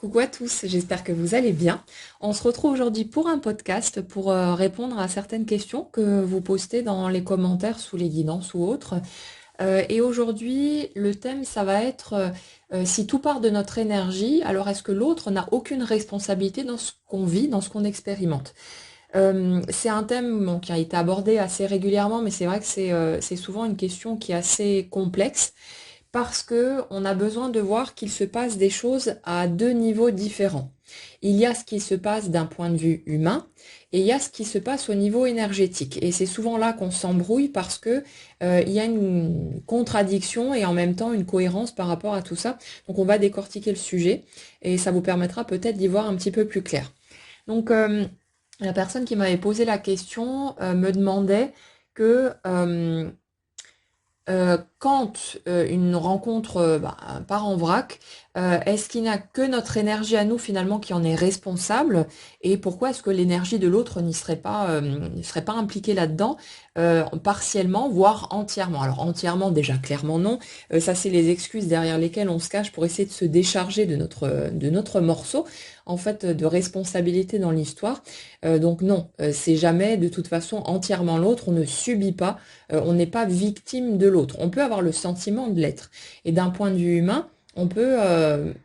Coucou à tous, j'espère que vous allez bien. On se retrouve aujourd'hui pour un podcast pour répondre à certaines questions que vous postez dans les commentaires sous les guidances ou autres. Et aujourd'hui, le thème, ça va être si tout part de notre énergie, alors est-ce que l'autre n'a aucune responsabilité dans ce qu'on vit, dans ce qu'on expérimente? C'est un thème qui a été abordé assez régulièrement, mais c'est vrai que c'est souvent une question qui est assez complexe parce que on a besoin de voir qu'il se passe des choses à deux niveaux différents. Il y a ce qui se passe d'un point de vue humain et il y a ce qui se passe au niveau énergétique. Et c'est souvent là qu'on s'embrouille parce que il y a une contradiction et en même temps une cohérence par rapport à tout ça. Donc on va décortiquer le sujet et ça vous permettra peut-être d'y voir un petit peu plus clair. Donc la personne qui m'avait posé la question me demandait que quand une rencontre part en vrac, est-ce qu'il n'y a que notre énergie à nous finalement qui en est responsable et pourquoi est-ce que l'énergie de l'autre ne serait pas impliquée là-dedans partiellement, voire entièrement? Alors entièrement déjà clairement non. Ça c'est les excuses derrière lesquelles on se cache pour essayer de se décharger de notre morceau en fait de responsabilité dans l'histoire. Donc non, c'est jamais de toute façon entièrement l'autre. On ne subit pas, on n'est pas victime de l'autre. On peut avoir le sentiment de l'être. Et d'un point de vue humain, on peut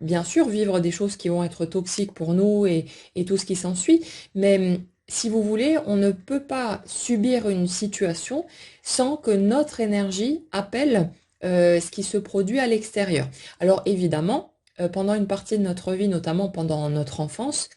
bien sûr vivre des choses qui vont être toxiques pour nous et tout ce qui s'ensuit, mais si vous voulez, on ne peut pas subir une situation sans que notre énergie appelle ce qui se produit à l'extérieur. Alors évidemment, pendant une partie de notre vie, notamment pendant notre enfance,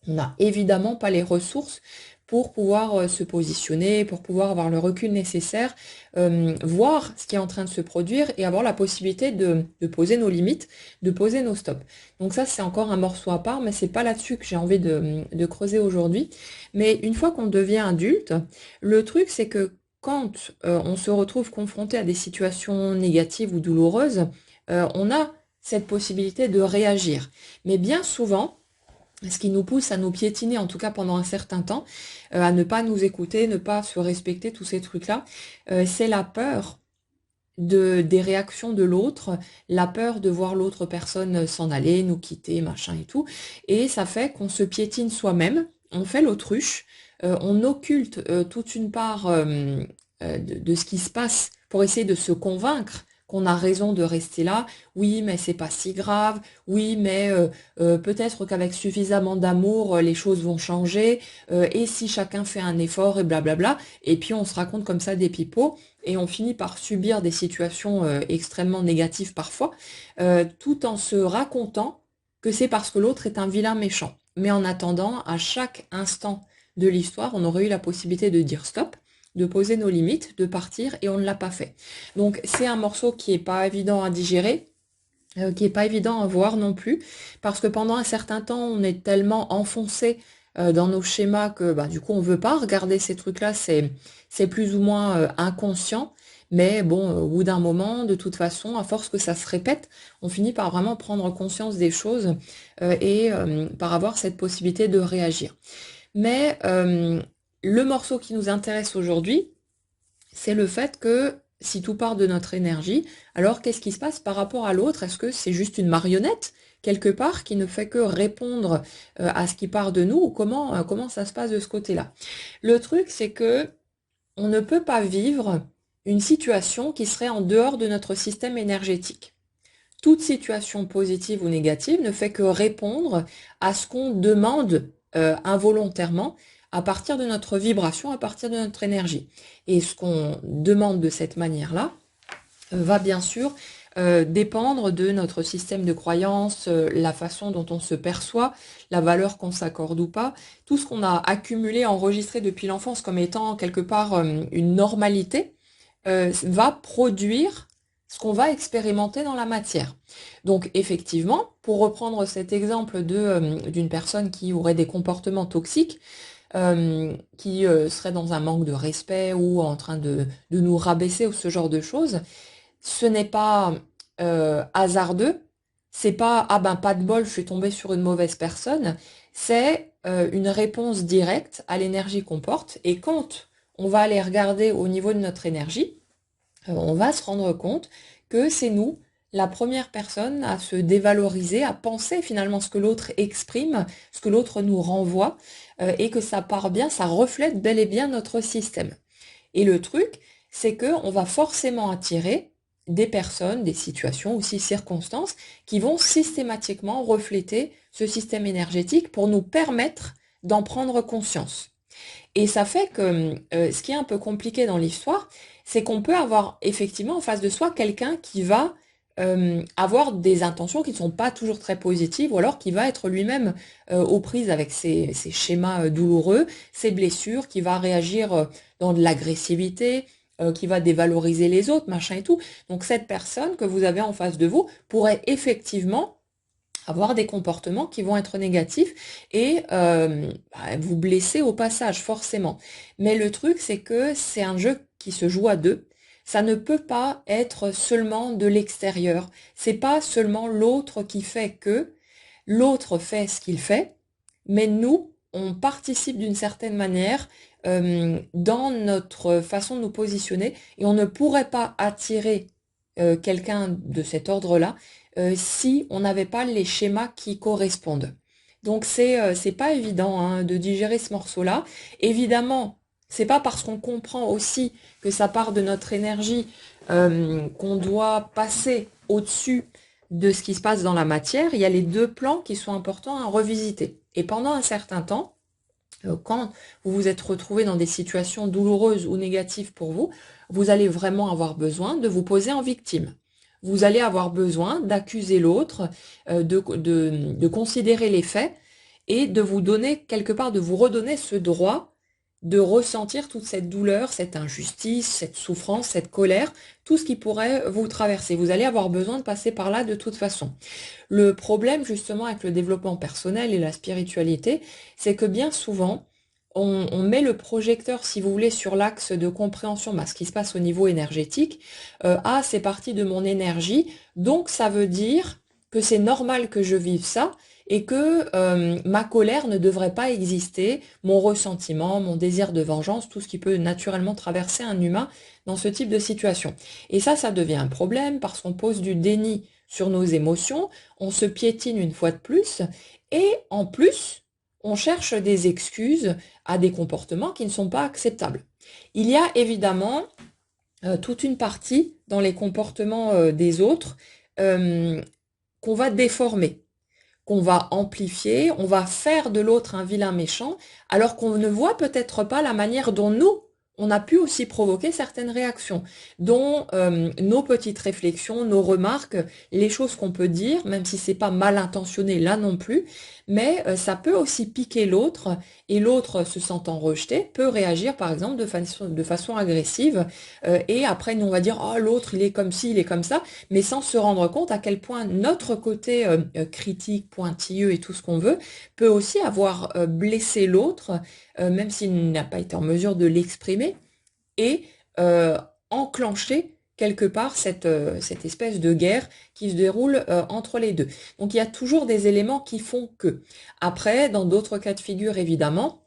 on n'a évidemment pas les ressources pour pouvoir se positionner, pour pouvoir avoir le recul nécessaire, voir ce qui est en train de se produire et avoir la possibilité de poser nos limites, de poser nos stops. Donc ça, c'est encore un morceau à part, mais c'est pas là-dessus que j'ai envie de creuser aujourd'hui. Mais une fois qu'on devient adulte, le truc, c'est que quand on se retrouve confronté à des situations négatives ou douloureuses, on a cette possibilité de réagir. Mais bien souvent, ce qui nous pousse à nous piétiner, en tout cas pendant un certain temps, à ne pas nous écouter, ne pas se respecter, tous ces trucs-là, c'est la peur des réactions de l'autre, la peur de voir l'autre personne s'en aller, nous quitter, machin et tout. Et ça fait qu'on se piétine soi-même, on fait l'autruche, on occulte toute une part de ce qui se passe pour essayer de se convaincre qu'on a raison de rester là. Oui, mais c'est pas si grave. Oui, mais peut-être qu'avec suffisamment d'amour, les choses vont changer. Et si chacun fait un effort et blablabla. Et puis on se raconte comme ça des pipeaux et on finit par subir des situations extrêmement négatives parfois, tout en se racontant que c'est parce que l'autre est un vilain méchant. Mais en attendant, à chaque instant de l'histoire, on aurait eu la possibilité de dire stop, de poser nos limites, de partir, et on ne l'a pas fait. Donc c'est un morceau qui est pas évident à digérer, qui est pas évident à voir non plus, parce que pendant un certain temps, on est tellement enfoncé dans nos schémas que du coup on veut pas regarder ces trucs-là, c'est plus ou moins inconscient, mais bon, au bout d'un moment, de toute façon, à force que ça se répète, on finit par vraiment prendre conscience des choses et par avoir cette possibilité de réagir. Mais le morceau qui nous intéresse aujourd'hui, c'est le fait que si tout part de notre énergie, alors qu'est-ce qui se passe par rapport à l'autre? Est-ce que c'est juste une marionnette quelque part qui ne fait que répondre à ce qui part de nous ou comment ça se passe de ce côté-là? Le truc, c'est que on ne peut pas vivre une situation qui serait en dehors de notre système énergétique. Toute situation positive ou négative ne fait que répondre à ce qu'on demande involontairement à partir de notre vibration, à partir de notre énergie. Et ce qu'on demande de cette manière-là va bien sûr dépendre de notre système de croyance, la façon dont on se perçoit, la valeur qu'on s'accorde ou pas, tout ce qu'on a accumulé, enregistré depuis l'enfance comme étant quelque part une normalité, va produire ce qu'on va expérimenter dans la matière. Donc effectivement, pour reprendre cet exemple d'une personne qui aurait des comportements toxiques, qui serait dans un manque de respect ou en train de nous rabaisser ou ce genre de choses, ce n'est pas hasardeux, c'est pas ah ben pas de bol, je suis tombée sur une mauvaise personne, c'est une réponse directe à l'énergie qu'on porte et quand on va aller regarder au niveau de notre énergie, on va se rendre compte que c'est nous la première personne à se dévaloriser, à penser finalement ce que l'autre exprime, ce que l'autre nous renvoie, et que ça part bien, ça reflète bel et bien notre système. Et le truc, c'est que on va forcément attirer des personnes, des situations, aussi circonstances, qui vont systématiquement refléter ce système énergétique pour nous permettre d'en prendre conscience. Et ça fait que ce qui est un peu compliqué dans l'histoire, c'est qu'on peut avoir effectivement en face de soi quelqu'un qui va avoir des intentions qui ne sont pas toujours très positives, ou alors qui va être lui-même aux prises avec ses schémas douloureux, ses blessures, qui va réagir dans de l'agressivité, qui va dévaloriser les autres, machin et tout. Donc cette personne que vous avez en face de vous pourrait effectivement avoir des comportements qui vont être négatifs et vous blesser au passage, forcément. Mais le truc, c'est que c'est un jeu qui se joue à deux. Ça ne peut pas être seulement de l'extérieur. C'est pas seulement l'autre qui fait que, l'autre fait ce qu'il fait, mais nous, on participe d'une certaine manière dans notre façon de nous positionner et on ne pourrait pas attirer quelqu'un de cet ordre-là si on n'avait pas les schémas qui correspondent. Donc c'est pas évident hein, de digérer ce morceau-là. Évidemment, c'est pas parce qu'on comprend aussi que ça part de notre énergie qu'on doit passer au-dessus de ce qui se passe dans la matière. Il y a les deux plans qui sont importants à revisiter. Et pendant un certain temps, quand vous vous êtes retrouvé dans des situations douloureuses ou négatives pour vous, vous allez vraiment avoir besoin de vous poser en victime. Vous allez avoir besoin d'accuser l'autre, de considérer les faits et de vous donner quelque part, de vous redonner ce droit de ressentir toute cette douleur, cette injustice, cette souffrance, cette colère, tout ce qui pourrait vous traverser. Vous allez avoir besoin de passer par là de toute façon. Le problème justement avec le développement personnel et la spiritualité, c'est que bien souvent, on met le projecteur, si vous voulez, sur l'axe de compréhension, ce qui se passe au niveau énergétique. Ah, c'est parti de mon énergie, donc ça veut dire que c'est normal que je vive ça et que ma colère ne devrait pas exister, mon ressentiment, mon désir de vengeance, tout ce qui peut naturellement traverser un humain dans ce type de situation. Et ça devient un problème parce qu'on pose du déni sur nos émotions, on se piétine une fois de plus, et en plus, on cherche des excuses à des comportements qui ne sont pas acceptables. Il y a évidemment toute une partie dans les comportements des autres qu'on va déformer, qu'on va amplifier, on va faire de l'autre un vilain méchant, alors qu'on ne voit peut-être pas la manière dont nous, on a pu aussi provoquer certaines réactions, dont nos petites réflexions, nos remarques, les choses qu'on peut dire, même si c'est pas mal intentionné là non plus, mais ça peut aussi piquer l'autre, et l'autre se sentant rejeté peut réagir par exemple de façon agressive, et après nous on va dire oh l'autre il est comme ci, il est comme ça, mais sans se rendre compte à quel point notre côté critique, pointilleux et tout ce qu'on veut, peut aussi avoir blessé l'autre, même s'il n'a pas été en mesure de l'exprimer, et enclencher quelque part cette espèce de guerre qui se déroule entre les deux. Donc il y a toujours des éléments qui font que. Après, dans d'autres cas de figure, évidemment,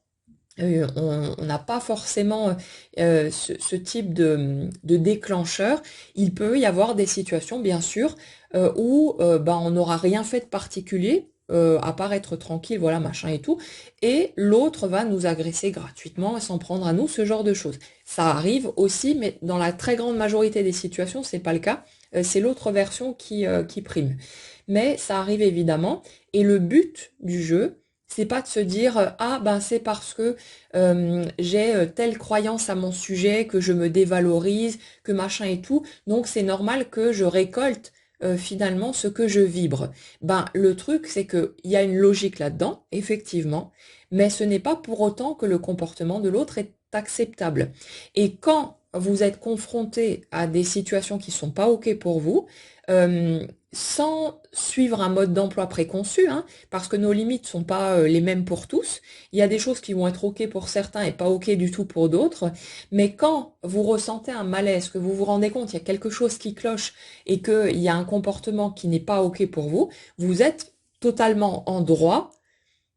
on n'a pas forcément ce type de déclencheur. Il peut y avoir des situations, bien sûr, où on n'aura rien fait de particulier, à part être tranquille, voilà, machin et tout, et l'autre va nous agresser gratuitement et s'en prendre à nous, ce genre de choses. Ça arrive aussi, mais dans la très grande majorité des situations, c'est pas le cas. C'est l'autre version qui prime. Mais ça arrive évidemment, et le but du jeu, c'est pas de se dire ah ben c'est parce que j'ai telle croyance à mon sujet que je me dévalorise, que machin et tout, donc c'est normal que je récolte finalement ce que je vibre. Ben le truc c'est que il y a une logique là-dedans, effectivement, mais ce n'est pas pour autant que le comportement de l'autre est acceptable. Et quand vous êtes confronté à des situations qui sont pas ok pour vous, sans suivre un mode d'emploi préconçu, hein, parce que nos limites sont pas les mêmes pour tous. Il y a des choses qui vont être ok pour certains et pas ok du tout pour d'autres. Mais quand vous ressentez un malaise, que vous vous rendez compte qu'il y a quelque chose qui cloche et qu'il y a un comportement qui n'est pas ok pour vous, vous êtes totalement en droit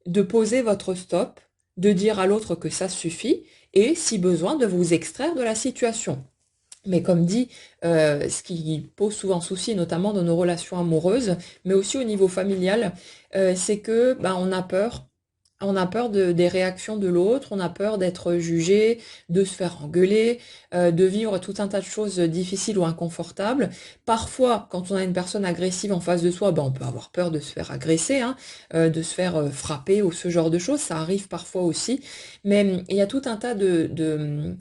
de poser votre stop, de dire à l'autre que ça suffit et si besoin de vous extraire de la situation. Mais comme dit, ce qui pose souvent souci, notamment dans nos relations amoureuses, mais aussi au niveau familial, c'est que ben, on a peur. On a peur des réactions de l'autre, on a peur d'être jugé, de se faire engueuler, de vivre tout un tas de choses difficiles ou inconfortables. Parfois, quand on a une personne agressive en face de soi, ben, on peut avoir peur de se faire agresser, hein, de se faire frapper ou ce genre de choses. Ça arrive parfois aussi. Mais il y a tout un tas de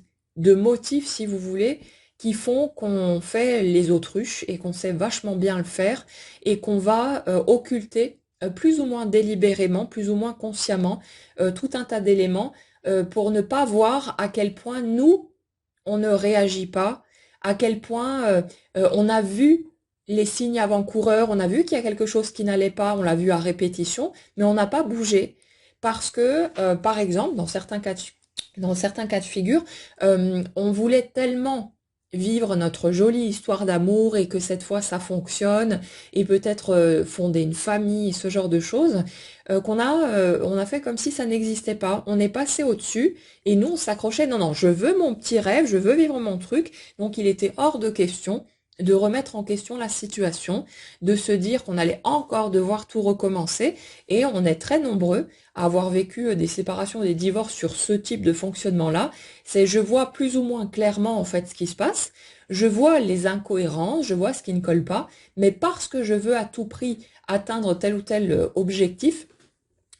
motifs, si vous voulez, qui font qu'on fait les autruches et qu'on sait vachement bien le faire et qu'on va occulter plus ou moins délibérément, plus ou moins consciemment, tout un tas d'éléments pour ne pas voir à quel point nous, on ne réagit pas, à quel point on a vu les signes avant-coureurs, on a vu qu'il y a quelque chose qui n'allait pas, on l'a vu à répétition, mais on n'a pas bougé parce que, par exemple, dans certains cas de figure, on voulait tellement vivre notre jolie histoire d'amour et que cette fois ça fonctionne et peut-être fonder une famille, ce genre de choses, on a fait comme si ça n'existait pas. On est passé au-dessus et nous on s'accrochait. Non, non, je veux mon petit rêve, je veux vivre mon truc. Donc il était hors de question de remettre en question la situation, de se dire qu'on allait encore devoir tout recommencer. Et on est très nombreux à avoir vécu des séparations, des divorces sur ce type de fonctionnement-là. C'est je vois plus ou moins clairement en fait ce qui se passe. Je vois les incohérences, je vois ce qui ne colle pas, mais parce que je veux à tout prix atteindre tel ou tel objectif,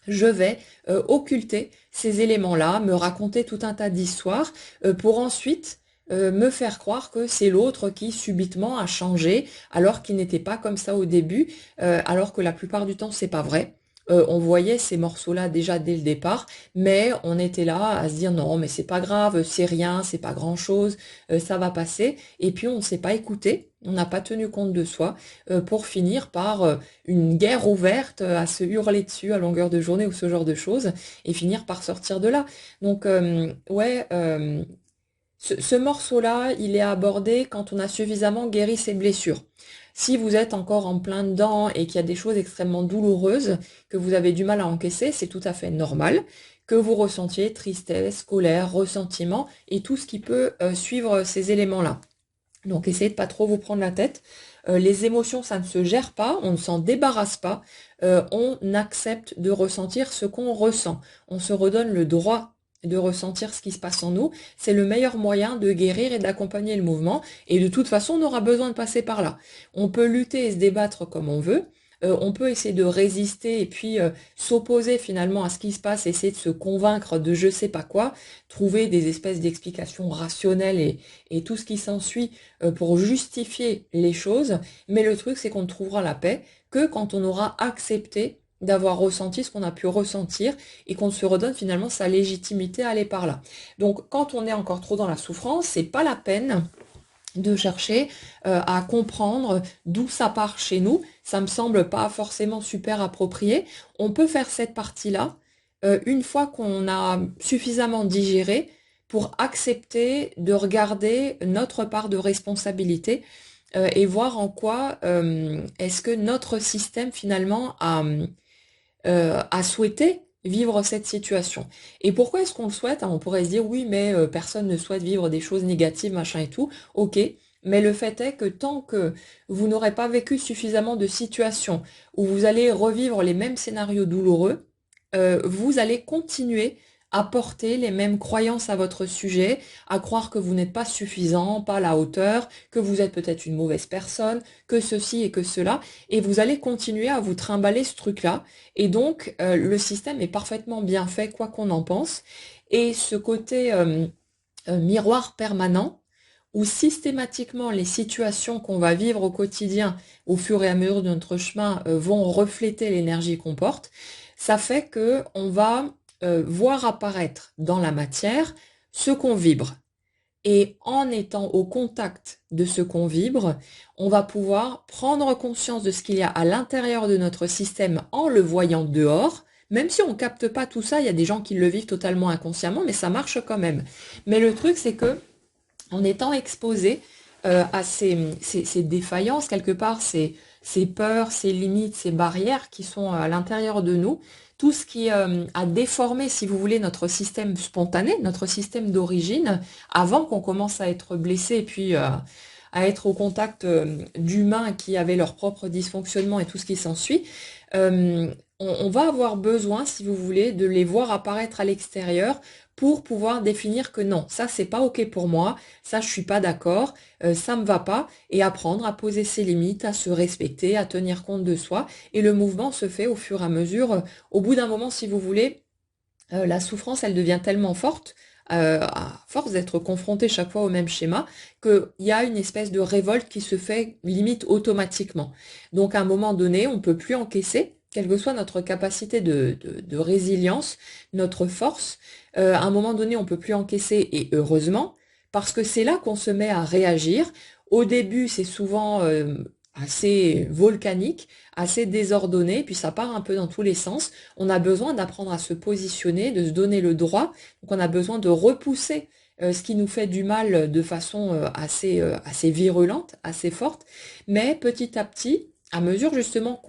je vais occulter ces éléments-là, me raconter tout un tas d'histoires pour ensuite me faire croire que c'est l'autre qui subitement a changé alors qu'il n'était pas comme ça au début, alors que la plupart du temps c'est pas vrai. On voyait ces morceaux-là déjà dès le départ, mais on était là à se dire non, mais c'est pas grave, c'est rien, c'est pas grand-chose, ça va passer. Et puis on ne s'est pas écouté, on n'a pas tenu compte de soi pour finir par une guerre ouverte à se hurler dessus à longueur de journée ou ce genre de choses et finir par sortir de là. Donc ouais, ce morceau-là, il est abordé quand on a suffisamment guéri ses blessures. Si vous êtes encore en plein dedans et qu'il y a des choses extrêmement douloureuses que vous avez du mal à encaisser, c'est tout à fait normal que vous ressentiez tristesse, colère, ressentiment et tout ce qui peut suivre ces éléments-là. Donc essayez de pas trop vous prendre la tête. Les émotions, ça ne se gère pas, on ne s'en débarrasse pas. On accepte de ressentir ce qu'on ressent. On se redonne le droit de ressentir ce qui se passe en nous. C'est le meilleur moyen de guérir et d'accompagner le mouvement. Et de toute façon, on aura besoin de passer par là. On peut lutter et se débattre comme on veut. On peut essayer de résister et puis s'opposer finalement à ce qui se passe, essayer de se convaincre de je sais pas quoi, trouver des espèces d'explications rationnelles et tout ce qui s'ensuit pour justifier les choses, mais le truc c'est qu'on ne trouvera la paix que quand on aura accepté d'avoir ressenti ce qu'on a pu ressentir et qu'on se redonne finalement sa légitimité à aller par là. Donc quand on est encore trop dans la souffrance, c'est pas la peine de chercher à comprendre d'où ça part chez nous. Ça me semble pas forcément super approprié. On peut faire cette partie-là une fois qu'on a suffisamment digéré pour accepter de regarder notre part de responsabilité et voir en quoi est-ce que notre système finalement a souhaité vivre cette situation. Et pourquoi est-ce qu'on le souhaite? On pourrait se dire oui, mais personne ne souhaite vivre des choses négatives, machin et tout. Ok, mais le fait est que tant que vous n'aurez pas vécu suffisamment de situations où vous allez revivre les mêmes scénarios douloureux, vous allez continuer à porter les mêmes croyances à votre sujet, à croire que vous n'êtes pas suffisant, pas à la hauteur, que vous êtes peut-être une mauvaise personne, que ceci et que cela, et vous allez continuer à vous trimballer ce truc-là. Et donc, le système est parfaitement bien fait, quoi qu'on en pense. Et ce côté miroir permanent, où systématiquement les situations qu'on va vivre au quotidien, au fur et à mesure de notre chemin, vont refléter l'énergie qu'on porte, ça fait que on va voir apparaître dans la matière ce qu'on vibre. Et en étant au contact de ce qu'on vibre, on va pouvoir prendre conscience de ce qu'il y a à l'intérieur de notre système en le voyant dehors. Même si on capte pas tout ça, il y a des gens qui le vivent totalement inconsciemment, mais ça marche quand même. Mais le truc, c'est que en étant exposé à ces défaillances, quelque part, ces peurs, ces limites, ces barrières qui sont à l'intérieur de nous, tout ce qui a déformé, si vous voulez, notre système spontané, notre système d'origine, avant qu'on commence à être blessé et puis à être au contact d'humains qui avaient leur propre dysfonctionnement et tout ce qui s'ensuit, euh, on va avoir besoin, si vous voulez, de les voir apparaître à l'extérieur pour pouvoir définir que non, ça c'est pas ok pour moi, ça je suis pas d'accord, ça me va pas, et apprendre à poser ses limites, à se respecter, à tenir compte de soi. Et le mouvement se fait au fur et à mesure. Au bout d'un moment, si vous voulez, la souffrance, elle devient tellement forte, à force d'être confronté chaque fois au même schéma, qu'il y a une espèce de révolte qui se fait limite automatiquement. Donc à un moment donné, on ne peut plus encaisser, quelle que soit notre capacité de résilience, notre force. À un moment donné, on ne peut plus encaisser, et heureusement, parce que c'est là qu'on se met à réagir. Au début, c'est souvent assez volcanique, assez désordonné, puis ça part un peu dans tous les sens. On a besoin d'apprendre à se positionner, de se donner le droit. Donc on a besoin de repousser ce qui nous fait du mal de façon assez virulente, assez forte. Mais petit à petit, à mesure justement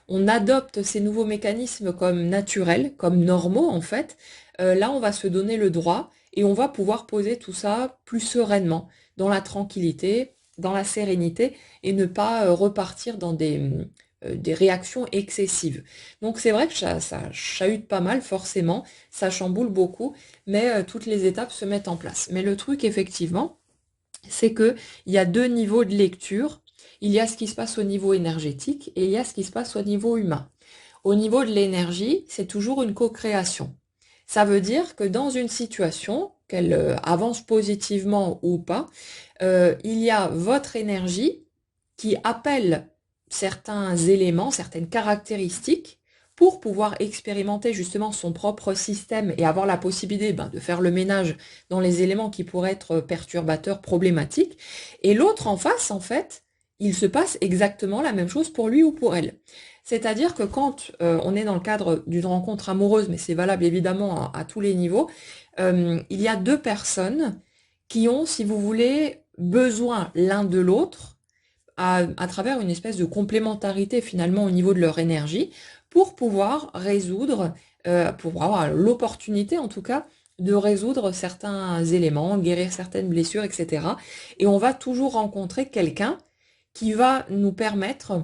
on adopte ces nouveaux mécanismes comme naturels, comme normaux en fait, là on va se donner le droit et on va pouvoir poser tout ça plus sereinement, dans la tranquillité, dans la sérénité et ne pas repartir dans des réactions excessives. Donc c'est vrai que ça chahute pas mal forcément, ça chamboule beaucoup, mais toutes les étapes se mettent en place. Mais le truc effectivement, c'est que il y a deux niveaux de lecture. Il y a ce qui se passe au niveau énergétique et il y a ce qui se passe au niveau humain. Au niveau de l'énergie, c'est toujours une co-création. Ça veut dire que dans une situation, qu'elle avance positivement ou pas, il y a votre énergie qui appelle certains éléments, certaines caractéristiques pour pouvoir expérimenter justement son propre système et avoir la possibilité de faire le ménage dans les éléments qui pourraient être perturbateurs, problématiques. Et l'autre en face, en fait, il se passe exactement la même chose pour lui ou pour elle. C'est-à-dire que quand on est dans le cadre d'une rencontre amoureuse, mais c'est valable évidemment à tous les niveaux, il y a deux personnes qui ont, si vous voulez, besoin l'un de l'autre à travers une espèce de complémentarité finalement au niveau de leur énergie pour pouvoir résoudre, pour avoir l'opportunité en tout cas de résoudre certains éléments, guérir certaines blessures, etc. Et on va toujours rencontrer quelqu'un qui va nous permettre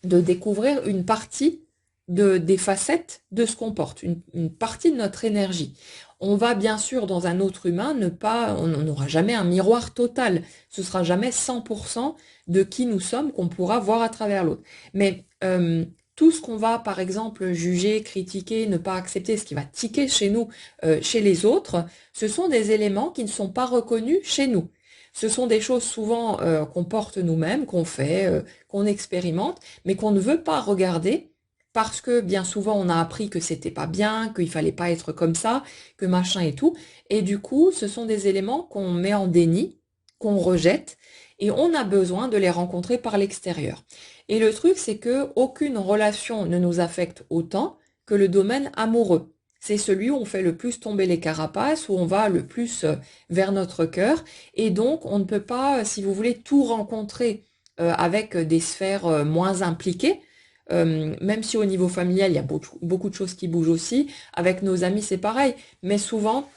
de découvrir une partie des facettes de ce qu'on porte, une partie de notre énergie. On va bien sûr dans un autre humain on n'aura jamais un miroir total. Ce sera jamais 100% de qui nous sommes qu'on pourra voir à travers l'autre. Mais tout ce qu'on va par exemple juger, critiquer, ne pas accepter, ce qui va tiquer chez nous, chez les autres, ce sont des éléments qui ne sont pas reconnus chez nous. Ce sont des choses souvent qu'on porte nous-mêmes, qu'on fait, qu'on expérimente, mais qu'on ne veut pas regarder parce que bien souvent on a appris que c'était pas bien, qu'il fallait pas être comme ça, que machin et tout. Et du coup, ce sont des éléments qu'on met en déni, qu'on rejette, et on a besoin de les rencontrer par l'extérieur. Et le truc, c'est que aucune relation ne nous affecte autant que le domaine amoureux. C'est celui où on fait le plus tomber les carapaces, où on va le plus vers notre cœur. Et donc, on ne peut pas, si vous voulez, tout rencontrer avec des sphères moins impliquées. Même si au niveau familial, il y a beaucoup de choses qui bougent aussi. Avec nos amis, c'est pareil. Mais souvent,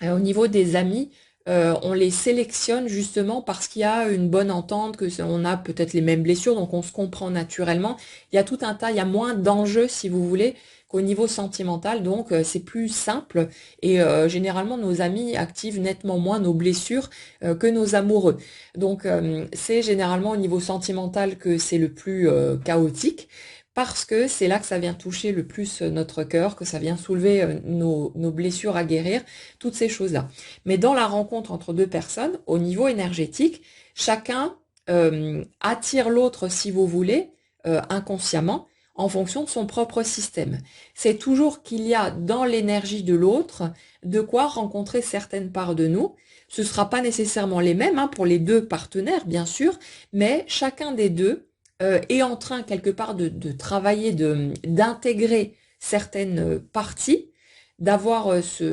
au niveau des amis, on les sélectionne justement parce qu'il y a une bonne entente, on a peut-être les mêmes blessures, donc on se comprend naturellement. Il y a tout un tas, il y a moins d'enjeux, si vous voulez, qu'au niveau sentimental, donc c'est plus simple. Et généralement, nos amis activent nettement moins nos blessures que nos amoureux. Donc c'est généralement au niveau sentimental que c'est le plus chaotique parce que c'est là que ça vient toucher le plus notre cœur, que ça vient soulever nos blessures à guérir, toutes ces choses-là. Mais dans la rencontre entre deux personnes, au niveau énergétique, chacun attire l'autre, si vous voulez, inconsciemment, en fonction de son propre système. C'est toujours qu'il y a dans l'énergie de l'autre de quoi rencontrer certaines parts de nous. Ce ne sera pas nécessairement les mêmes pour les deux partenaires, bien sûr, mais chacun des deux est en train quelque part de travailler, d'intégrer certaines parties, d'avoir c'est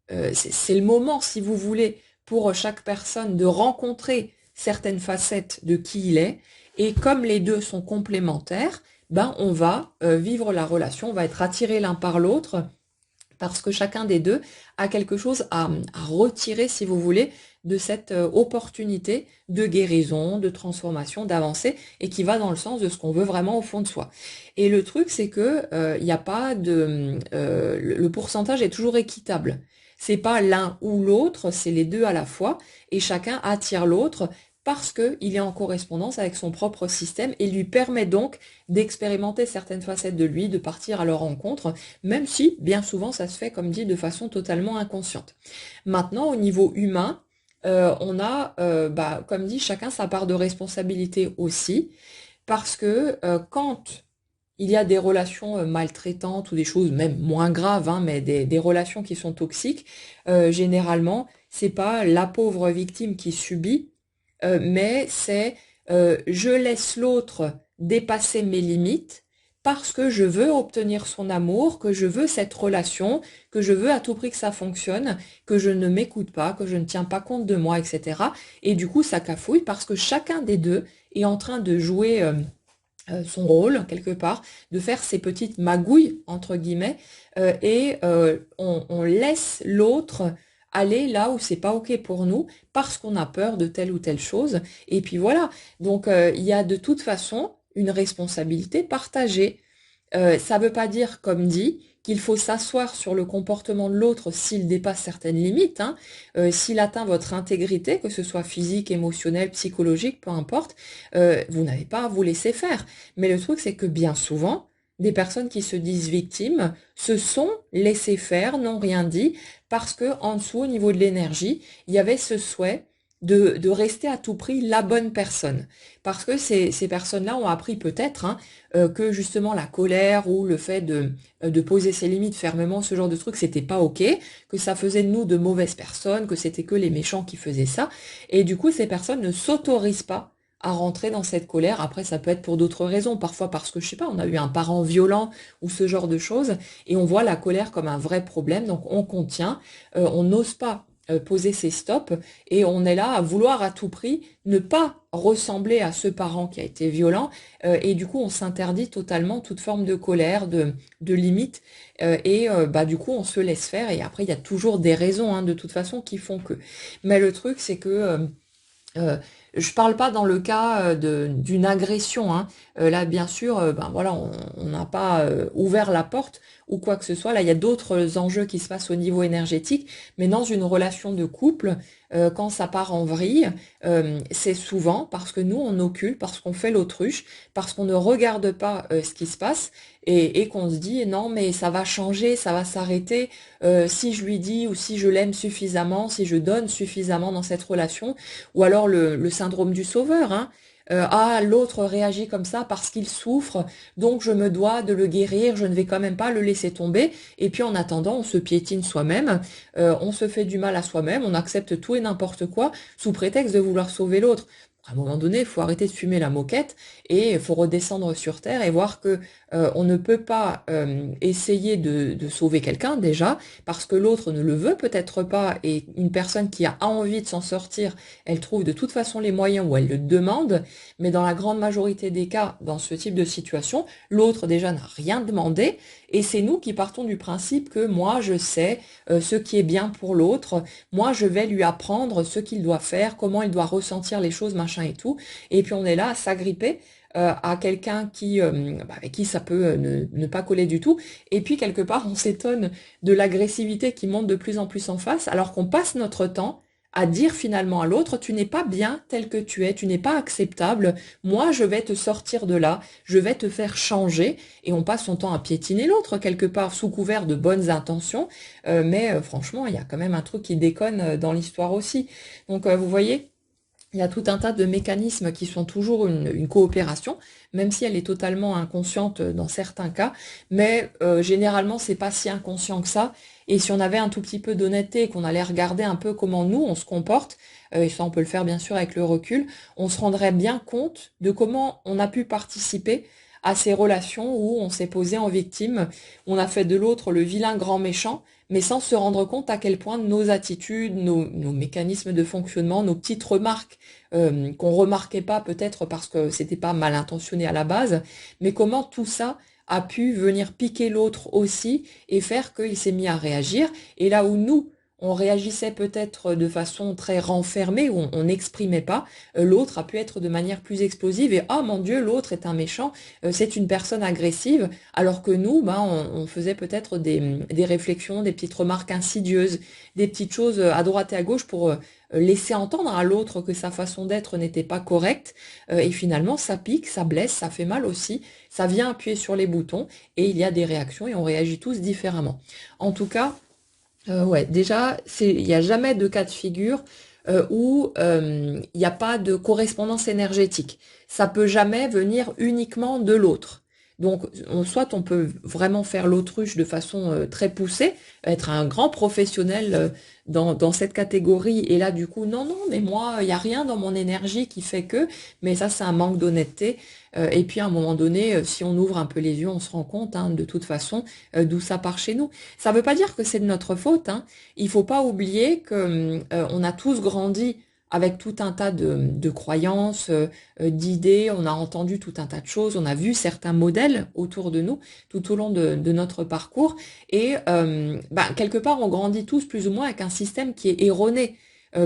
le moment, si vous voulez, pour chaque personne de rencontrer certaines facettes de qui il est. Et comme les deux sont complémentaires, ben on va vivre la relation, on va être attiré l'un par l'autre parce que chacun des deux a quelque chose à retirer, si vous voulez, de cette opportunité de guérison, de transformation, d'avancée, et qui va dans le sens de ce qu'on veut vraiment au fond de soi. Et le truc, c'est que il n'y a pas de, le pourcentage est toujours équitable. C'est pas l'un ou l'autre, c'est les deux à la fois, et chacun attire l'autre parce qu'il est en correspondance avec son propre système et lui permet donc d'expérimenter certaines facettes de lui, de partir à leur rencontre, même si bien souvent ça se fait, comme dit, de façon totalement inconsciente. Maintenant, au niveau humain, on a, comme dit, chacun sa part de responsabilité aussi, parce que quand il y a des relations maltraitantes ou des choses même moins graves, hein, mais des relations qui sont toxiques, généralement, c'est pas la pauvre victime qui subit, mais c'est je laisse l'autre dépasser mes limites parce que je veux obtenir son amour, que je veux cette relation, que je veux à tout prix que ça fonctionne, que je ne m'écoute pas, que je ne tiens pas compte de moi, etc. Et du coup, ça cafouille parce que chacun des deux est en train de jouer son rôle quelque part, de faire ses petites magouilles entre guillemets, et on laisse l'autre aller là où c'est pas ok pour nous parce qu'on a peur de telle ou telle chose. Et puis voilà. Donc il y a de toute façon une responsabilité partagée. Ça ne veut pas dire, comme dit, qu'il faut s'asseoir sur le comportement de l'autre s'il dépasse certaines limites, hein. S'il atteint votre intégrité, que ce soit physique, émotionnelle, psychologique, peu importe, vous n'avez pas à vous laisser faire. Mais le truc, c'est que bien souvent, des personnes qui se disent victimes se sont laissées faire, n'ont rien dit, parce que en dessous, au niveau de l'énergie, il y avait ce souhait de rester à tout prix la bonne personne. Parce que ces personnes-là ont appris peut-être, hein, que justement la colère ou le fait de poser ses limites fermement, ce genre de truc, c'était pas ok, que ça faisait de nous de mauvaises personnes, que c'était que les méchants qui faisaient ça. Et du coup, ces personnes ne s'autorisent pas à rentrer dans cette colère. Après, ça peut être pour d'autres raisons, parfois parce que, je sais pas, on a eu un parent violent ou ce genre de choses, et on voit la colère comme un vrai problème, donc on contient, on n'ose pas poser ses stops, et on est là à vouloir à tout prix ne pas ressembler à ce parent qui a été violent, et du coup on s'interdit totalement toute forme de colère, de limite, du coup on se laisse faire, et après il y a toujours des raisons, hein, de toute façon qui font que. Mais le truc c'est que euh, je parle pas dans le cas d'une agression, hein. Là, bien sûr, voilà, on n'a pas ouvert la porte ou quoi que ce soit. Là, il y a d'autres enjeux qui se passent au niveau énergétique, mais dans une relation de couple, quand ça part en vrille, c'est souvent parce que nous, on occulte, parce qu'on fait l'autruche, parce qu'on ne regarde pas ce qui se passe et qu'on se dit non, mais ça va changer, ça va s'arrêter si je lui dis ou si je l'aime suffisamment, si je donne suffisamment dans cette relation. Ou alors le syndrome du sauveur, hein. Ah, l'autre réagit comme ça parce qu'il souffre, donc je me dois de le guérir, je ne vais quand même pas le laisser tomber. Et puis en attendant, on se piétine soi-même, on se fait du mal à soi-même, on accepte tout et n'importe quoi sous prétexte de vouloir sauver l'autre. À un moment donné, il faut arrêter de fumer la moquette et il faut redescendre sur terre et voir que on ne peut pas essayer de sauver quelqu'un déjà parce que l'autre ne le veut peut-être pas, et une personne qui a envie de s'en sortir, elle trouve de toute façon les moyens ou elle le demande, mais dans la grande majorité des cas, dans ce type de situation, l'autre déjà n'a rien demandé et c'est nous qui partons du principe que moi je sais ce qui est bien pour l'autre, moi je vais lui apprendre ce qu'il doit faire, comment il doit ressentir les choses, machin et tout, et puis on est là à s'agripper à quelqu'un avec qui ça peut ne pas coller du tout. Et puis quelque part, on s'étonne de l'agressivité qui monte de plus en plus en face, alors qu'on passe notre temps à dire finalement à l'autre, tu n'es pas bien tel que tu es, tu n'es pas acceptable, moi je vais te sortir de là, je vais te faire changer, et on passe son temps à piétiner l'autre quelque part sous couvert de bonnes intentions, mais franchement, il y a quand même un truc qui déconne dans l'histoire aussi. Donc vous voyez, il y a tout un tas de mécanismes qui sont toujours une coopération, même si elle est totalement inconsciente dans certains cas, mais généralement c'est pas si inconscient que ça. Et si on avait un tout petit peu d'honnêteté et qu'on allait regarder un peu comment nous on se comporte, et ça on peut le faire bien sûr avec le recul, on se rendrait bien compte de comment on a pu participer à ces relations où on s'est posé en victime, on a fait de l'autre le vilain grand méchant, mais sans se rendre compte à quel point nos attitudes, nos mécanismes de fonctionnement, nos petites remarques qu'on remarquait pas peut-être parce que c'était pas mal intentionné à la base, mais comment tout ça a pu venir piquer l'autre aussi et faire qu'il s'est mis à réagir. Et là où nous, on réagissait peut-être de façon très renfermée, où on n'exprimait pas, l'autre a pu être de manière plus explosive et oh mon Dieu, l'autre est un méchant, c'est une personne agressive, alors que nous, ben, on faisait peut-être des réflexions, des petites remarques insidieuses, des petites choses à droite et à gauche pour laisser entendre à l'autre que sa façon d'être n'était pas correcte, et finalement ça pique, ça blesse, ça fait mal aussi, ça vient appuyer sur les boutons et il y a des réactions et on réagit tous différemment. En tout cas, ouais, déjà, il n'y a jamais de cas de figure où il n'y a pas de correspondance énergétique. Ça peut jamais venir uniquement de l'autre. Donc, soit on peut vraiment faire l'autruche de façon très poussée, être un grand professionnel dans cette catégorie, et là, du coup, non, non, mais moi, il n'y a rien dans mon énergie qui fait que, mais ça, c'est un manque d'honnêteté. Et puis, à un moment donné, si on ouvre un peu les yeux, on se rend compte, hein, de toute façon, d'où ça part chez nous. Ça ne veut pas dire que c'est de notre faute, hein. Il faut pas oublier que on a tous grandi avec tout un tas de croyances, d'idées, on a entendu tout un tas de choses, on a vu certains modèles autour de nous tout au long de notre parcours et quelque part on grandit tous plus ou moins avec un système qui est erroné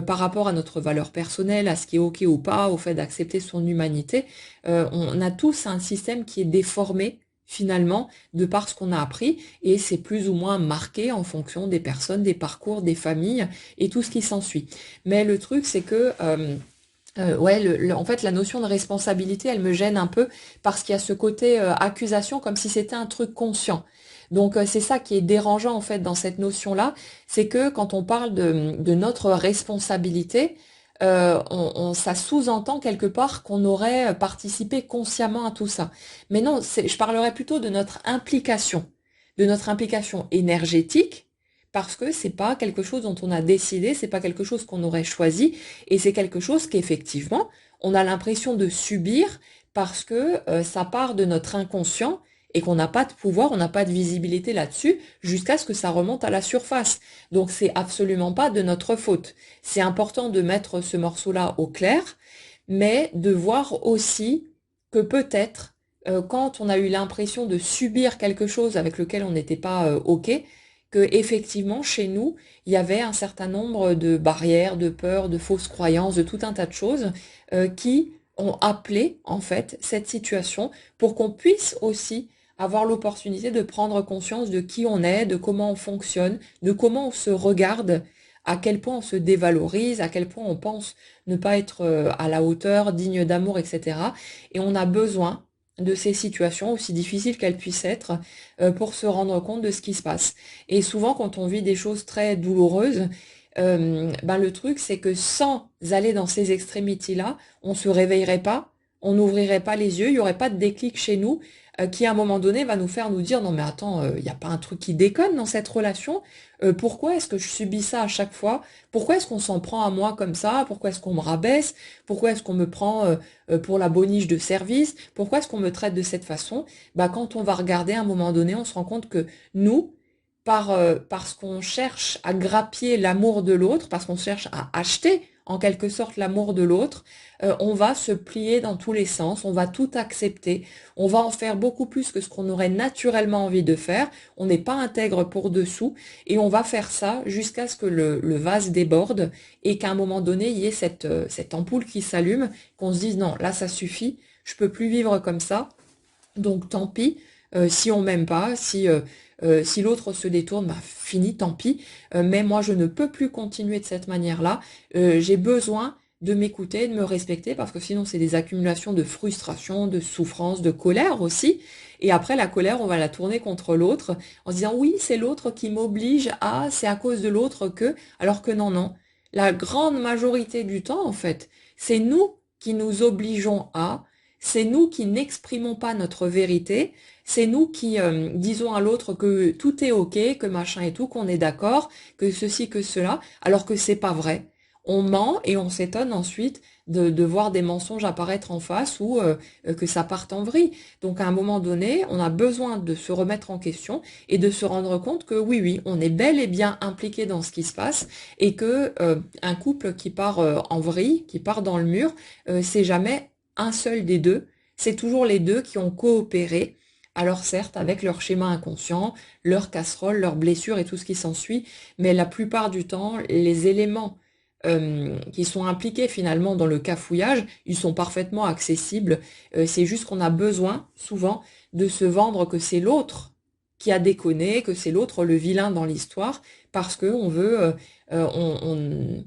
par rapport à notre valeur personnelle, à ce qui est ok ou pas, au fait d'accepter son humanité. On a tous un système qui est déformé finalement de par ce qu'on a appris et c'est plus ou moins marqué en fonction des personnes, des parcours, des familles et tout ce qui s'ensuit. Mais le truc c'est que ouais, en fait, la notion de responsabilité, elle me gêne un peu parce qu'il y a ce côté accusation comme si c'était un truc conscient. Donc c'est ça qui est dérangeant en fait dans cette notion-là, c'est que quand on parle de notre responsabilité, ça sous-entend quelque part qu'on aurait participé consciemment à tout ça. Mais non, je parlerais plutôt de notre implication énergétique, parce que c'est pas quelque chose dont on a décidé, c'est pas quelque chose qu'on aurait choisi, et c'est quelque chose qu'effectivement, on a l'impression de subir parce que ça part de notre inconscient et qu'on n'a pas de pouvoir, on n'a pas de visibilité là-dessus jusqu'à ce que ça remonte à la surface. Donc c'est absolument pas de notre faute. C'est important de mettre ce morceau-là au clair, mais de voir aussi que peut-être quand on a eu l'impression de subir quelque chose avec lequel on n'était pas OK, que effectivement chez nous, il y avait un certain nombre de barrières, de peurs, de fausses croyances, de tout un tas de choses qui ont appelé en fait cette situation pour qu'on puisse aussi avoir l'opportunité de prendre conscience de qui on est, de comment on fonctionne, de comment on se regarde, à quel point on se dévalorise, à quel point on pense ne pas être à la hauteur, digne d'amour, etc. Et on a besoin de ces situations, aussi difficiles qu'elles puissent être, pour se rendre compte de ce qui se passe. Et souvent, quand on vit des choses très douloureuses, le truc, c'est que sans aller dans ces extrémités-là, on se réveillerait pas, on n'ouvrirait pas les yeux, il y aurait pas de déclic chez nous, qui à un moment donné va nous faire nous dire non mais attends, il n'y a pas un truc qui déconne dans cette relation, pourquoi est-ce que je subis ça à chaque fois, pourquoi est-ce qu'on s'en prend à moi comme ça, pourquoi est-ce qu'on me rabaisse, pourquoi est-ce qu'on me prend pour la boniche de service, pourquoi est-ce qu'on me traite de cette façon. Quand on va regarder à un moment donné, on se rend compte que nous, parce qu'on cherche à grappiller l'amour de l'autre, parce qu'on cherche à acheter en quelque sorte l'amour de l'autre, on va se plier dans tous les sens, on va tout accepter, on va en faire beaucoup plus que ce qu'on aurait naturellement envie de faire, on n'est pas intègre pour dessous, et on va faire ça jusqu'à ce que le vase déborde, et qu'à un moment donné, il y ait cette ampoule qui s'allume, qu'on se dise non, là ça suffit, je peux plus vivre comme ça, donc tant pis, si on m'aime pas, si l'autre se détourne, fini, tant pis. Mais moi, je ne peux plus continuer de cette manière-là. J'ai besoin de m'écouter, de me respecter, parce que sinon, c'est des accumulations de frustration, de souffrance, de colère aussi. Et après, la colère, on va la tourner contre l'autre en se disant, oui, c'est l'autre qui m'oblige à, c'est à cause de l'autre que, alors que non, non. La grande majorité du temps, en fait, c'est nous qui nous obligeons à, c'est nous qui n'exprimons pas notre vérité, c'est nous qui disons à l'autre que tout est ok, que machin et tout, qu'on est d'accord, que ceci, que cela, alors que c'est pas vrai. On ment et on s'étonne ensuite de voir des mensonges apparaître en face ou que ça parte en vrille. Donc à un moment donné, on a besoin de se remettre en question et de se rendre compte que oui, oui, on est bel et bien impliqué dans ce qui se passe et que un couple qui part en vrille, qui part dans le mur, c'est jamais un seul des deux, c'est toujours les deux qui ont coopéré. Alors certes, avec leur schéma inconscient, leur casserole, leurs blessures et tout ce qui s'ensuit, mais la plupart du temps, les éléments qui sont impliqués finalement dans le cafouillage, ils sont parfaitement accessibles. C'est juste qu'on a besoin souvent de se vendre que c'est l'autre qui a déconné, que c'est l'autre le vilain dans l'histoire, parce que on veut, euh, on, on,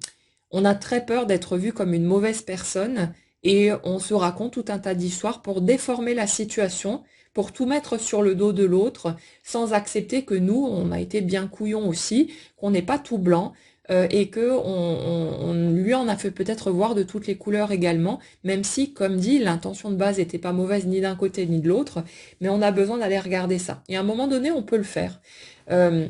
on a très peur d'être vu comme une mauvaise personne et on se raconte tout un tas d'histoires pour déformer la situation, pour tout mettre sur le dos de l'autre, sans accepter que nous, on a été bien couillons aussi, qu'on n'est pas tout blanc, et que on lui en a fait peut-être voir de toutes les couleurs également, même si, comme dit, l'intention de base n'était pas mauvaise ni d'un côté ni de l'autre, mais on a besoin d'aller regarder ça. Et à un moment donné, on peut le faire. Euh,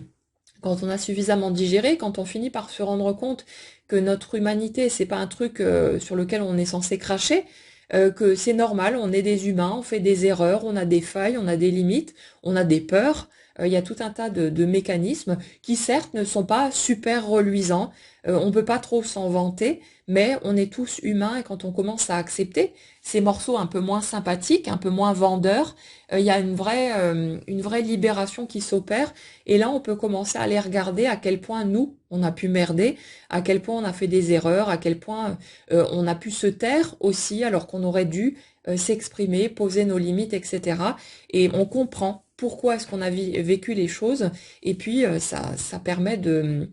Quand on a suffisamment digéré, quand on finit par se rendre compte que notre humanité, c'est pas un truc sur lequel on est censé cracher, que c'est normal, on est des humains, on fait des erreurs, on a des failles, on a des limites, on a des peurs. Il y a tout un tas de mécanismes qui certes ne sont pas super reluisants, on peut pas trop s'en vanter, mais on est tous humains et quand on commence à accepter ces morceaux un peu moins sympathiques, un peu moins vendeurs, il y a une vraie libération qui s'opère et là on peut commencer à aller regarder à quel point nous, on a pu merder, à quel point on a fait des erreurs, à quel point on a pu se taire aussi alors qu'on aurait dû s'exprimer, poser nos limites, etc. Et on comprend pourquoi est-ce qu'on a vécu les choses et puis ça permet de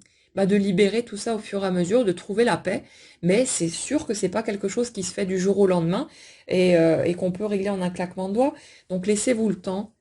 libérer tout ça au fur et à mesure, de trouver la paix. Mais c'est sûr que c'est pas quelque chose qui se fait du jour au lendemain et qu'on peut régler en un claquement de doigts. Donc laissez-vous le temps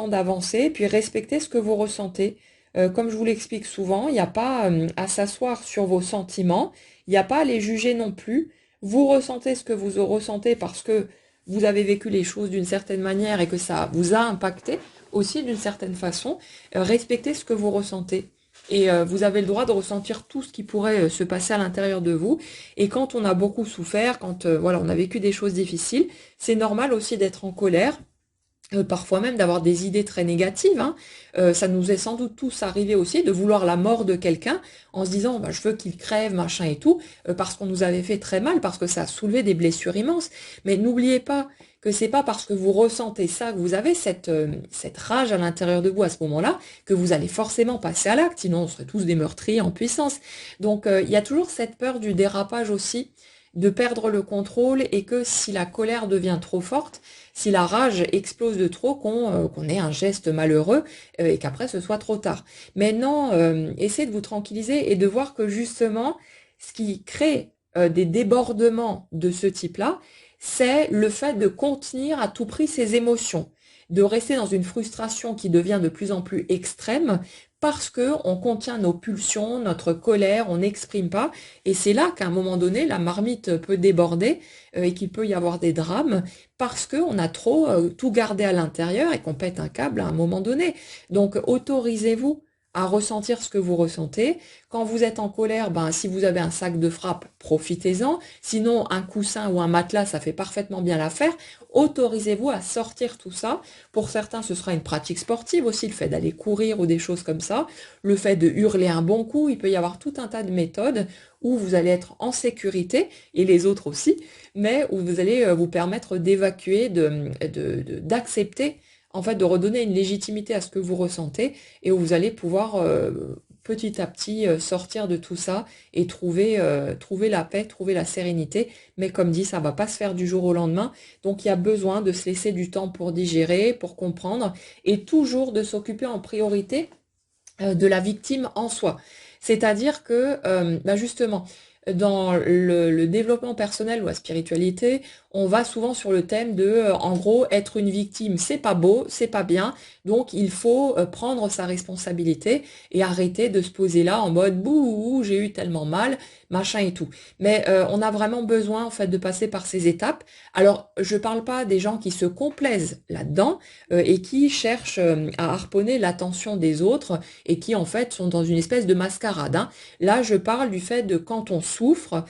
d'avancer, puis respectez ce que vous ressentez. Comme je vous l'explique souvent, il n'y a pas à s'asseoir sur vos sentiments, il n'y a pas à les juger non plus. Vous ressentez ce que vous ressentez parce que vous avez vécu les choses d'une certaine manière et que ça vous a impacté aussi d'une certaine façon. Respectez ce que vous ressentez. Et vous avez le droit de ressentir tout ce qui pourrait se passer à l'intérieur de vous. Et quand on a beaucoup souffert, quand voilà, on a vécu des choses difficiles, c'est normal aussi d'être en colère. Parfois même d'avoir des idées très négatives, hein. Ça nous est sans doute tous arrivé aussi de vouloir la mort de quelqu'un en se disant bah, je veux qu'il crève, machin et tout, parce qu'on nous avait fait très mal, parce que ça a soulevé des blessures immenses. Mais n'oubliez pas que c'est pas parce que vous ressentez ça, que vous avez cette rage à l'intérieur de vous à ce moment-là, que vous allez forcément passer à l'acte, sinon on serait tous des meurtriers en puissance. Donc il y a toujours cette peur du dérapage aussi, de perdre le contrôle et que si la colère devient trop forte, si la rage explose de trop, qu'on ait un geste malheureux et qu'après ce soit trop tard. Mais non, essayez de vous tranquilliser et de voir que justement, ce qui crée des débordements de ce type-là, c'est le fait de contenir à tout prix ses émotions, de rester dans une frustration qui devient de plus en plus extrême parce que on contient nos pulsions, notre colère, on n'exprime pas, et c'est là qu'à un moment donné, la marmite peut déborder et qu'il peut y avoir des drames parce qu'on a trop tout gardé à l'intérieur et qu'on pète un câble à un moment donné. Donc autorisez-vous à ressentir ce que vous ressentez. Quand vous êtes en colère, ben, si vous avez un sac de frappe, profitez-en. Sinon, un coussin ou un matelas, ça fait parfaitement bien l'affaire. Autorisez-vous à sortir tout ça. Pour certains, ce sera une pratique sportive aussi, le fait d'aller courir ou des choses comme ça. Le fait de hurler un bon coup. Il peut y avoir tout un tas de méthodes où vous allez être en sécurité, et les autres aussi, mais où vous allez vous permettre d'évacuer, d'accepter en fait, de redonner une légitimité à ce que vous ressentez et où vous allez pouvoir petit à petit sortir de tout ça et trouver la paix, trouver la sérénité. Mais comme dit, ça va pas se faire du jour au lendemain. Donc, il y a besoin de se laisser du temps pour digérer, pour comprendre et toujours de s'occuper en priorité de la victime en soi. C'est-à-dire que, bah justement, dans le développement personnel ou la spiritualité, on va souvent sur le thème de, en gros, être une victime, c'est pas beau, c'est pas bien, donc il faut prendre sa responsabilité et arrêter de se poser là en mode bouh, j'ai eu tellement mal, machin et tout. Mais on a vraiment besoin en fait de passer par ces étapes. Alors, je parle pas des gens qui se complaisent là-dedans et qui cherchent à harponner l'attention des autres et qui en fait sont dans une espèce de mascarade, hein. Là, je parle du fait de quand on souffre,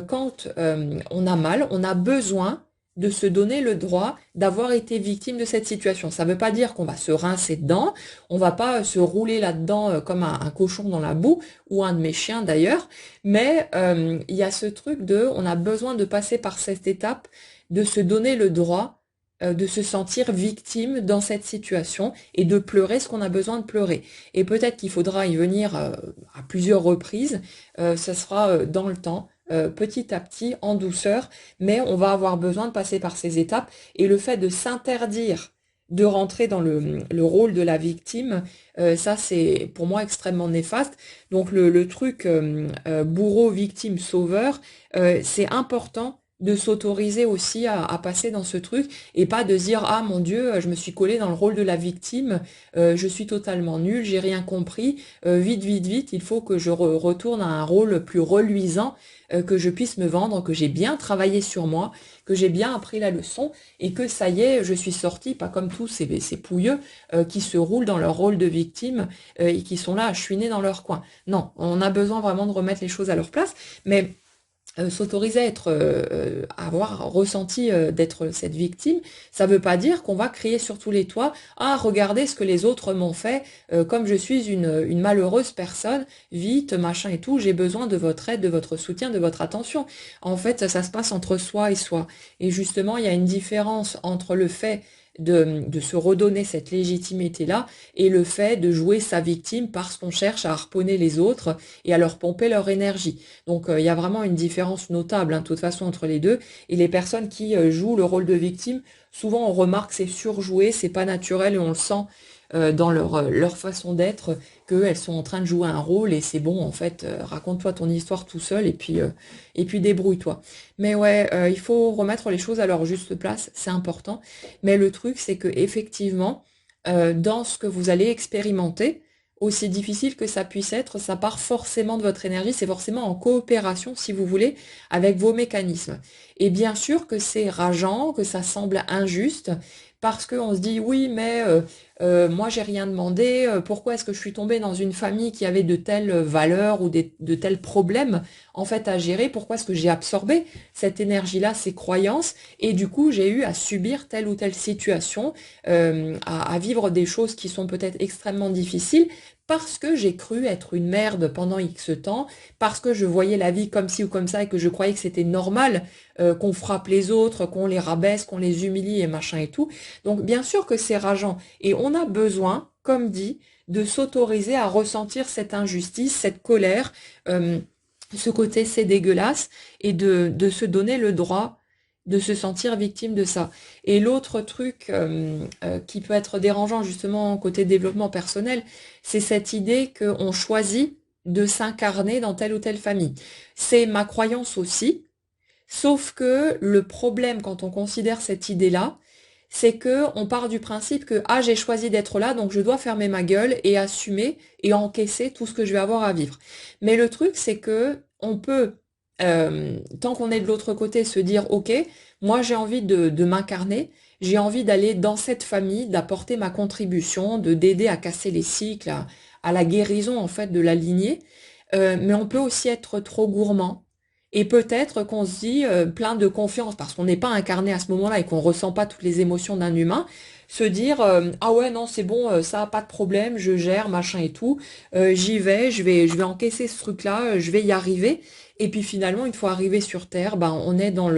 quand on a mal, on a besoin de se donner le droit d'avoir été victime de cette situation. Ça ne veut pas dire qu'on va se rincer dedans, on va pas se rouler là-dedans comme un cochon dans la boue, ou un de mes chiens d'ailleurs, mais il y a ce truc de, on a besoin de passer par cette étape, de se donner le droit de se sentir victime dans cette situation et de pleurer ce qu'on a besoin de pleurer. Et peut-être qu'il faudra y venir à plusieurs reprises, ça sera dans le temps, petit à petit, en douceur, mais on va avoir besoin de passer par ces étapes. Et le fait de s'interdire de rentrer dans le rôle de la victime, ça c'est pour moi extrêmement néfaste. Donc le truc bourreau, victime, sauveur, c'est important de s'autoriser aussi à passer dans ce truc et pas de se dire ah mon Dieu je me suis collée dans le rôle de la victime, je suis totalement nulle, j'ai rien compris, vite vite vite il faut que je retourne à un rôle plus reluisant, que je puisse me vendre, que j'ai bien travaillé sur moi, que j'ai bien appris la leçon et que ça y est je suis sortie, pas comme tous ces pouilleux qui se roulent dans leur rôle de victime et qui sont là à chouiner dans leur coin. Non, on a besoin vraiment de remettre les choses à leur place, mais s'autoriser à être, avoir ressenti d'être cette victime, ça veut pas dire qu'on va crier sur tous les toits, ah regardez ce que les autres m'ont fait, comme je suis une malheureuse personne, vite machin et tout, j'ai besoin de votre aide, de votre soutien, de votre attention. En fait, ça se passe entre soi et soi. Et justement, il y a une différence entre le fait de se redonner cette légitimité-là et le fait de jouer sa victime parce qu'on cherche à harponner les autres et à leur pomper leur énergie. Donc il y a vraiment une différence notable, hein, de toute façon entre les deux. Et les personnes qui jouent le rôle de victime, souvent on remarque c'est surjoué, c'est pas naturel et on le sent dans leur façon d'être qu'elles sont en train de jouer un rôle et c'est bon en fait, raconte-toi ton histoire tout seul et puis débrouille-toi. Mais ouais, il faut remettre les choses à leur juste place, c'est important. Mais le truc c'est que effectivement, dans ce que vous allez expérimenter, aussi difficile que ça puisse être, ça part forcément de votre énergie, c'est forcément en coopération, si vous voulez, avec vos mécanismes. Et bien sûr que c'est rageant, que ça semble injuste, parce qu'on se dit oui, mais moi j'ai rien demandé, pourquoi est-ce que je suis tombée dans une famille qui avait de telles valeurs ou de tels problèmes en fait à gérer, pourquoi est-ce que j'ai absorbé cette énergie-là, ces croyances, et du coup j'ai eu à subir telle ou telle situation, à vivre des choses qui sont peut-être extrêmement difficiles, parce que j'ai cru être une merde pendant X temps, parce que je voyais la vie comme ci ou comme ça et que je croyais que c'était normal qu'on frappe les autres, qu'on les rabaisse, qu'on les humilie et machin et tout. Donc bien sûr que c'est rageant et on a besoin, comme dit, de s'autoriser à ressentir cette injustice, cette colère, ce côté c'est dégueulasse et de se donner le droit de se sentir victime de ça. Et l'autre truc qui peut être dérangeant justement côté développement personnel, c'est cette idée qu'on choisit de s'incarner dans telle ou telle famille. C'est ma croyance aussi, sauf que le problème quand on considère cette idée-là, c'est que on part du principe que ah j'ai choisi d'être là donc je dois fermer ma gueule et assumer et encaisser tout ce que je vais avoir à vivre. Mais le truc c'est que on peut tant qu'on est de l'autre côté se dire ok moi j'ai envie de m'incarner, j'ai envie d'aller dans cette famille, d'apporter ma contribution, de d'aider à casser les cycles, à la guérison en fait de la lignée. Mais on peut aussi être trop gourmand. Et peut-être qu'on se dit plein de confiance parce qu'on n'est pas incarné à ce moment-là et qu'on ressent pas toutes les émotions d'un humain, se dire ah ouais non c'est bon ça pas de problème je gère machin et tout, j'y vais je vais encaisser ce truc-là, je vais y arriver et puis finalement une fois arrivé sur Terre ben on est dans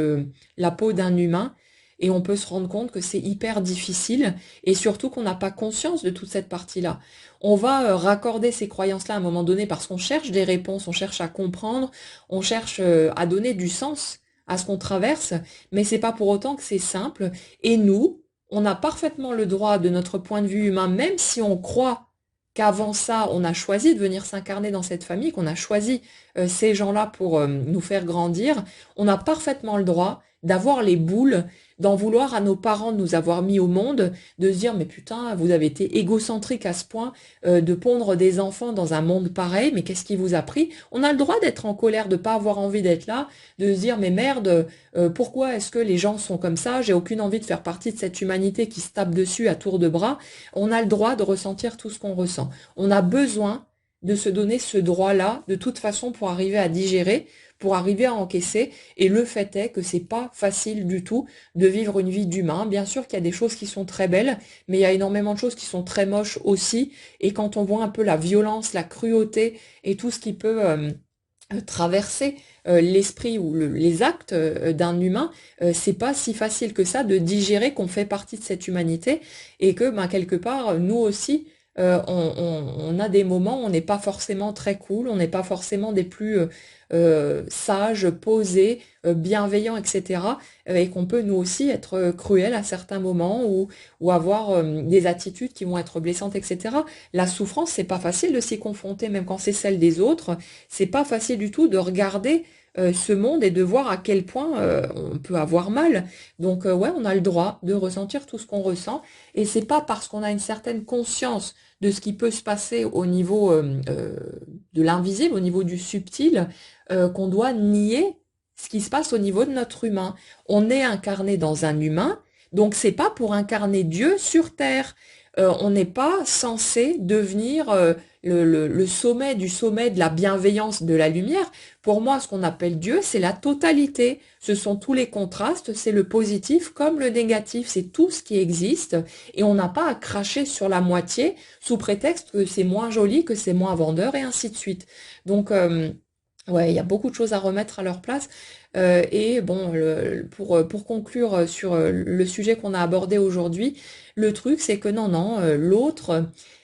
la peau d'un humain et on peut se rendre compte que c'est hyper difficile et surtout qu'on n'a pas conscience de toute cette partie-là. On va raccorder ces croyances-là à un moment donné parce qu'on cherche des réponses, on cherche à comprendre, on cherche à donner du sens à ce qu'on traverse, mais c'est pas pour autant que c'est simple. Et nous, on a parfaitement le droit de notre point de vue humain, même si on croit qu'avant ça, on a choisi de venir s'incarner dans cette famille, qu'on a choisi ces gens-là pour nous faire grandir, on a parfaitement le droit d'avoir les boules, d'en vouloir à nos parents de nous avoir mis au monde, de se dire mais putain, vous avez été égocentrique à ce point de pondre des enfants dans un monde pareil, mais qu'est-ce qui vous a pris? On a le droit d'être en colère, de pas avoir envie d'être là, de se dire mais merde, pourquoi est-ce que les gens sont comme ça? J'ai aucune envie de faire partie de cette humanité qui se tape dessus à tour de bras. On a le droit de ressentir tout ce qu'on ressent. On a besoin de se donner ce droit-là, de toute façon, pour arriver à digérer, pour arriver à encaisser. Et le fait est que c'est pas facile du tout de vivre une vie d'humain. Bien sûr qu'il y a des choses qui sont très belles, mais il y a énormément de choses qui sont très moches aussi. Et quand on voit un peu la violence, la cruauté et tout ce qui peut traverser l'esprit ou les actes d'un humain, c'est pas si facile que ça de digérer qu'on fait partie de cette humanité et que ben, quelque part, nous aussi, on a des moments où on n'est pas forcément très cool, on n'est pas forcément des plus sages, posés, bienveillants, etc. Et qu'on peut nous aussi être cruels à certains moments ou avoir des attitudes qui vont être blessantes, etc. La souffrance, c'est pas facile de s'y confronter, même quand c'est celle des autres. C'est pas facile du tout de regarder ce monde et de voir à quel point on peut avoir mal. Donc ouais, on a le droit de ressentir tout ce qu'on ressent et c'est pas parce qu'on a une certaine conscience de ce qui peut se passer au niveau de l'invisible, au niveau du subtil, qu'on doit nier ce qui se passe au niveau de notre humain. On est incarné dans un humain, donc c'est pas pour incarner Dieu sur terre. On n'est pas censé devenir le sommet du sommet de la bienveillance, de la lumière. Pour moi, ce qu'on appelle Dieu, c'est la totalité. Ce sont tous les contrastes, c'est le positif comme le négatif, c'est tout ce qui existe. Et on n'a pas à cracher sur la moitié sous prétexte que c'est moins joli, que c'est moins vendeur et ainsi de suite. Donc, ouais, il y a beaucoup de choses à remettre à leur place. Et bon, pour conclure sur le sujet qu'on a abordé aujourd'hui, le truc c'est que non, l'autre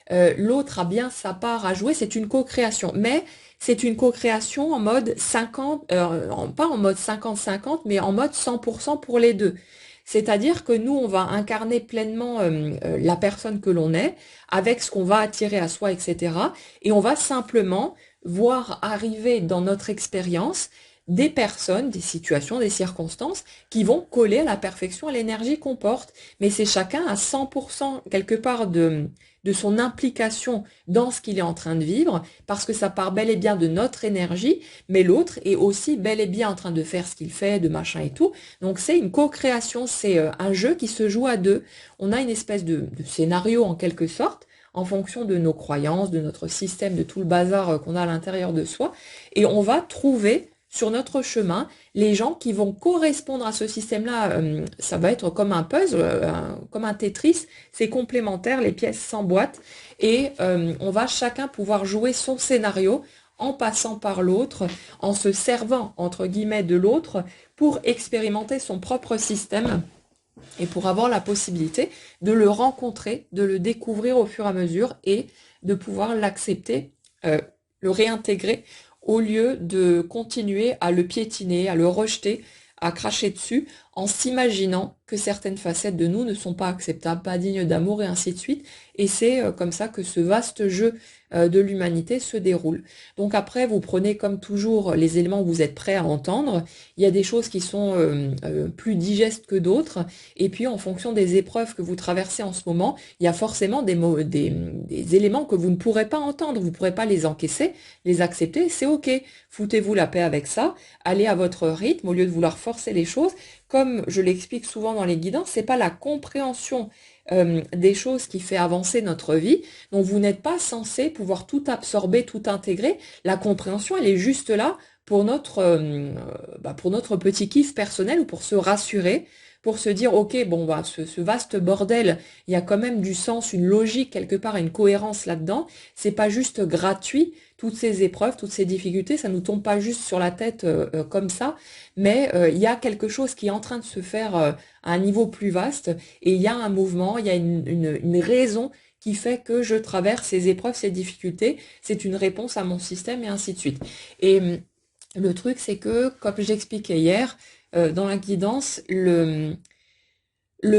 a bien sa part à jouer. C'est une co-création, mais c'est une co-création en mode 50, pas en mode 50-50, mais en mode 100% pour les deux. C'est-à-dire que nous, on va incarner pleinement la personne que l'on est, avec ce qu'on va attirer à soi, etc. Et on va simplement voir arriver dans notre expérience des personnes, des situations, des circonstances qui vont coller à la perfection à l'énergie qu'on porte. Mais c'est chacun à 100% quelque part de son implication dans ce qu'il est en train de vivre, parce que ça part bel et bien de notre énergie, mais l'autre est aussi bel et bien en train de faire ce qu'il fait, de machin et tout. Donc c'est une co-création, c'est un jeu qui se joue à deux. On a une espèce de scénario en quelque sorte, en fonction de nos croyances, de notre système, de tout le bazar qu'on a à l'intérieur de soi. Et on va trouver sur notre chemin les gens qui vont correspondre à ce système-là. Ça va être comme un puzzle, comme un Tetris. C'est complémentaire, les pièces s'emboîtent. Et on va chacun pouvoir jouer son scénario en passant par l'autre, en se servant, entre guillemets, de l'autre pour expérimenter son propre système et pour avoir la possibilité de le rencontrer, de le découvrir au fur et à mesure et de pouvoir l'accepter, le réintégrer au lieu de continuer à le piétiner, à le rejeter, à cracher dessus en s'imaginant que certaines facettes de nous ne sont pas acceptables, pas dignes d'amour et ainsi de suite. Et c'est comme ça que ce vaste jeu de l'humanité se déroule. Donc après, vous prenez comme toujours les éléments que vous êtes prêts à entendre. Il y a des choses qui sont plus digestes que d'autres. Et puis en fonction des épreuves que vous traversez en ce moment, il y a forcément des éléments que vous ne pourrez pas entendre. Vous ne pourrez pas les encaisser, les accepter. C'est ok. Foutez-vous la paix avec ça. Allez à votre rythme au lieu de vouloir forcer les choses. Comme je l'explique souvent dans les guidances, c'est pas la compréhension des choses qui fait avancer notre vie. Donc vous n'êtes pas censé pouvoir tout absorber, tout intégrer. La compréhension, elle est juste là pour notre petit kiff personnel ou pour se rassurer, pour se dire ok bon bah ce vaste bordel, il y a quand même du sens, une logique quelque part, une cohérence là-dedans. C'est pas juste gratuit. Toutes ces épreuves, toutes ces difficultés, ça nous tombe pas juste sur la tête comme ça, mais il y a quelque chose qui est en train de se faire à un niveau plus vaste et il y a un mouvement, il y a une raison qui fait que je traverse ces épreuves, ces difficultés. C'est une réponse à mon système et ainsi de suite. Et le truc, c'est que, comme j'expliquais hier dans la guidance, le